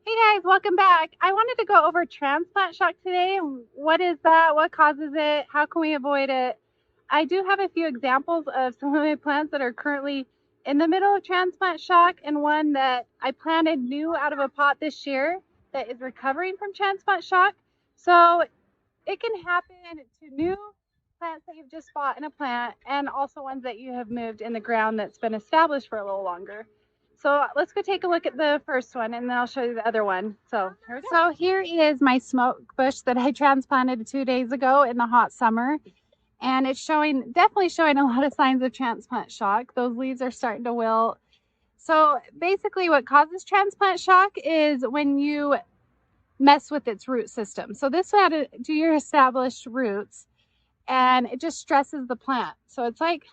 Hey guys, welcome back. I wanted to go over transplant shock today. What is that? What causes it? How can we avoid it? I do have a few examples of some of my plants that are currently in the middle of transplant shock, and one that I planted new out of a pot this year that is recovering from transplant shock. So it can happen to new plants that you've just bought in a plant, and also ones that you have moved in the ground that's been established for a little longer. So let's go take a look at the first one, and then I'll show you the other one. So here is my smoke bush that I transplanted 2 days ago in the hot summer. And it's definitely showing a lot of signs of transplant shock. Those leaves are starting to wilt. So basically what causes transplant shock is when you mess with its root system. So this had to your established roots, and it just stresses the plant. So it's like,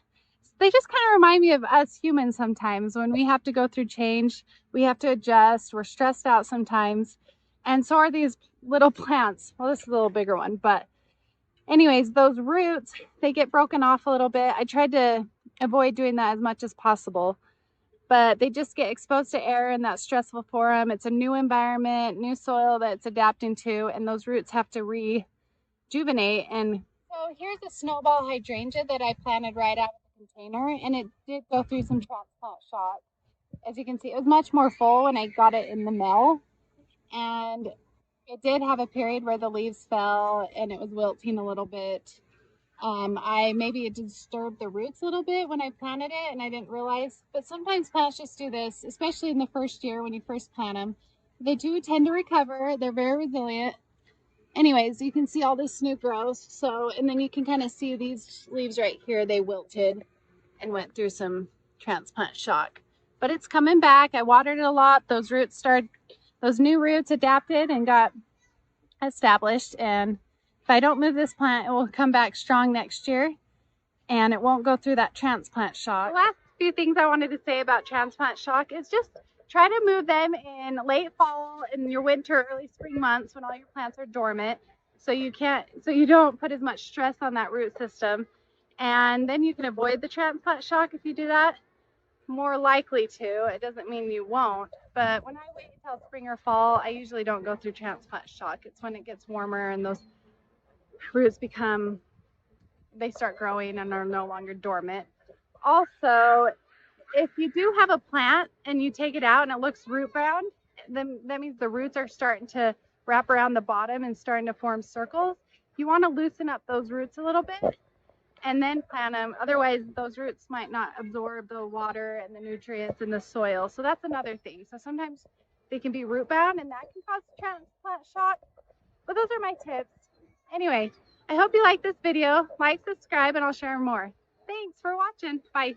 they just kind of remind me of us humans sometimes. When we have to go through change, we have to adjust, we're stressed out sometimes. And so are these little plants. Well, this is a little bigger one, but anyways, those roots, they get broken off a little bit. I tried to avoid doing that as much as possible, but they just get exposed to air, and that's stressful for them. It's a new environment, new soil that it's adapting to, and those roots have to rejuvenate. And so here's a snowball hydrangea that I planted right out of the container, and it did go through some transplant shock. As you can see, it was much more full when I got it in the mail, and it did have a period where the leaves fell and it was wilting a little bit. Maybe it disturbed the roots a little bit when I planted it and I didn't realize, but sometimes plants just do this, especially in the first year when you first plant them. They do tend to recover. They're very resilient. Anyways, you can see all this new growth. So, and then you can kind of see these leaves right here, they wilted and went through some transplant shock. But it's coming back. I watered it a lot. Those new roots adapted and got established. And if I don't move this plant, it will come back strong next year and it won't go through that transplant shock. The last few things I wanted to say about transplant shock is just try to move them in late fall, in your winter, early spring months when all your plants are dormant, so you don't put as much stress on that root system. And then you can avoid the transplant shock if you do that. More likely to. It doesn't mean you won't, but when I wait until spring or fall, I usually don't go through transplant shock. It's when it gets warmer and those roots they start growing and are no longer dormant. Also, if you do have a plant and you take it out and it looks root bound, then that means the roots are starting to wrap around the bottom and starting to form circles. You want to loosen up those roots a little bit and then plant them. Otherwise, those roots might not absorb the water and the nutrients in the soil. So that's another thing. So sometimes they can be root bound and that can cause transplant shock. But those are my tips. Anyway, I hope you like this video. Like, subscribe, and I'll share more. Thanks for watching. Bye.